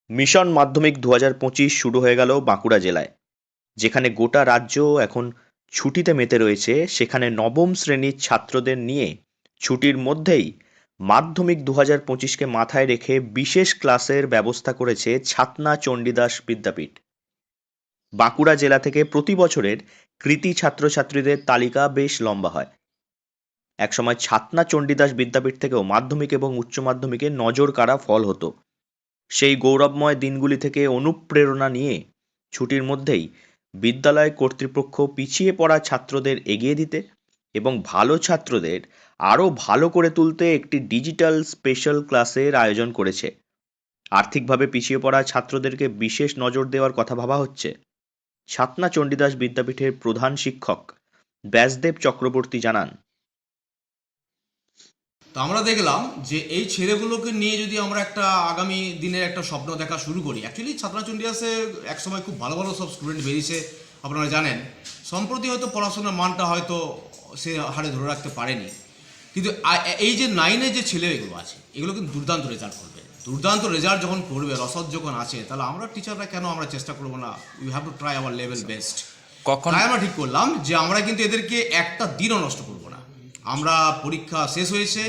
Mission মাধ্যমিক ২০২৫ শুরু হয়ে গেল বাঁকুড়া জেলায়। যেখানে গোটা রাজ্য এখন ছুটিতে মেতে রয়েছে, সেখানে নবম শ্রেণীর ছাত্রদের নিয়ে ছুটির মধ্যেই মাধ্যমিক ২০২৫কে মাথায় রেখে বিশেষ ক্লাসের ব্যবস্থা করেছে ছাতনা চণ্ডীদাস বিদ্যাপীঠ। বাঁকুড়া জেলা থেকে প্রতি বছরের কৃতী ছাত্রছাত্রীদের তালিকা বেশ লম্বা হয়। একসময় ছাতনা চণ্ডীদাস বিদ্যাপীঠ থেকেও মাধ্যমিক এবং উচ্চ মাধ্যমিকে নজর কাড়া ফল হতো। সেই গৌরবময় দিনগুলি থেকে অনুপ্রেরণা নিয়ে ছুটির মধ্যেই বিদ্যালয় কর্তৃপক্ষ পিছিয়ে পড়া ছাত্রদের এগিয়ে দিতে এবং ভালো ছাত্রদের আরও ভালো করে তুলতে একটি ডিজিটাল স্পেশাল ক্লাসের আয়োজন করেছে। আর্থিকভাবে পিছিয়ে পড়া ছাত্রদেরকে বিশেষ নজর দেওয়ার কথা ভাবা হচ্ছে। ছাতনা চণ্ডীদাস বিদ্যাপীঠের প্রধান শিক্ষক ব্যাসদেব চক্রবর্তী জানান, তো আমরা দেখলাম যে এই ছেলেগুলোকে নিয়ে যদি আমরা একটা আগামী দিনের একটা স্বপ্ন দেখা শুরু করি। অ্যাকচুয়ালি ছাত্রা চন্ডিদাসে একসময় খুব ভালো ভালো সব স্টুডেন্ট বেরিয়েছে, আপনারা জানেন। সম্প্রতি হয়তো পড়াশোনার মানটা হয়তো সে হারে ধরে রাখতে পারেনি, কিন্তু এই যে নাইনে যে ছেলেগুলো আছে এগুলো কিন্তু দুর্দান্ত রেজাল্ট করবে। দুর্দান্ত রেজাল্ট যখন করবে, রসদ যখন আছে, তাহলে আমরা টিচাররা কেন আমরা চেষ্টা করবো না? We have to try our level best. কখন তাই আমরা ঠিক করলাম যে আমরা কিন্তু এদেরকে একটা দিনও নষ্ট করবো না। আমরা পরীক্ষা শেষ হয়েছে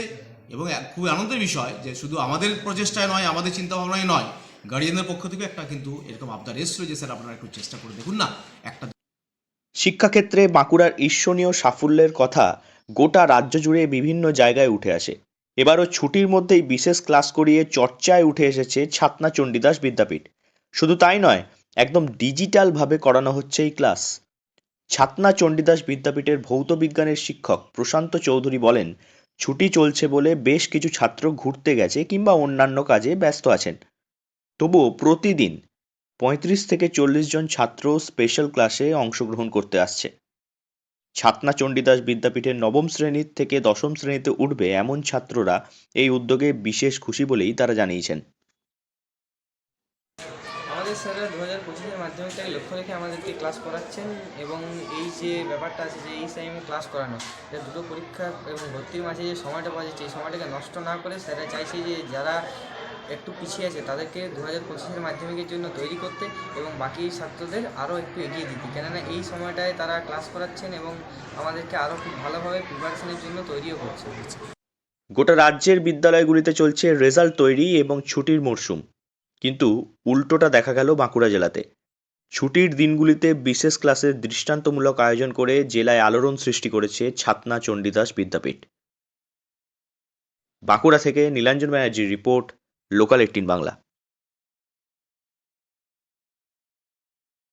এবং খুবই আনন্দের বিষয় যে শুধু আমাদের প্রচেষ্টায় নয়, আমাদের চিন্তাভাবনায় নয়, গার্ডিয়ানদের পক্ষ থেকে একটা কিন্তু এরকম আবদার এসেছিল যে স্যার আপনারা একটু চেষ্টা করে দেখুন না একটা। শিক্ষাক্ষেত্রে বাঁকুড়ার ঈর্ষণীয় সাফল্যের কথা গোটা রাজ্য জুড়ে বিভিন্ন জায়গায় উঠে আসে। এবারও ছুটির মধ্যেই বিশেষ ক্লাস করিয়ে চর্চায় উঠে এসেছে ছাতনা চণ্ডীদাস বিদ্যাপীঠ। শুধু তাই নয়, একদম ডিজিটালভাবে করানো হচ্ছে এই ক্লাস। ছাতনা চণ্ডীদাস বিদ্যাপীঠের ভৌত বিজ্ঞানের শিক্ষক প্রশান্ত চৌধুরী বলেন, ছুটি চলছে বলে বেশ কিছু ছাত্র ঘুরতে গেছে কিংবা অন্যান্য কাজে ব্যস্ত আছেন। তবুও প্রতিদিন ৩৫ থেকে ৪০ জন ছাত্র স্পেশাল ক্লাসে অংশগ্রহণ করতে আসছে। ছাতনা চণ্ডীদাস বিদ্যাপীঠের নবম শ্রেণী থেকে দশম শ্রেণীতে উঠবে এমন ছাত্ররা এই উদ্যোগে বিশেষ খুশি বলেই তারা জানিয়েছেন। আমাদের স্যাররা 2025-এর মাধ্যমিকটাকে লক্ষ্য রেখে আমাদেরকে ক্লাস করাচ্ছেন, এবং এই যে ব্যাপারটা আছে যে এই টাইমে ক্লাস করানো, এটা দুটো পরীক্ষা এবং ভর্তির মাঝে যে সময়টা পাওয়া যাচ্ছে, এই সময়টাকে নষ্ট না করে স্যাররা চাইছে যে যারা একটু পিছিয়ে আছে তাদেরকে 2025-এর মাধ্যমিকের জন্য তৈরি করতে এবং বাকি ছাত্রদের আরও একটু এগিয়ে দিতে। কেননা এই সময়টায় তারা ক্লাস করাচ্ছেন এবং আমাদেরকে আরও খুব ভালোভাবে প্রিপারেশনের জন্য তৈরিও করছে। গোটা রাজ্যের বিদ্যালয়গুলিতে চলছে রেজাল্ট তৈরি এবং ছুটির মরশুম, কিন্তু উল্টোটা দেখা গেল বাঁকুড়া জেলাতে। ছুটির দিনগুলিতে বিশেষ ক্লাসের দৃষ্টান্তমূলক আয়োজন করে জেলায় আলোড়ন সৃষ্টি করেছে ছাতনা চণ্ডীদাস বিদ্যাপীঠ। বাঁকুড়া থেকে নীলাঞ্জন ব্যানার্জির রিপোর্ট, লোকাল 18 বাংলা।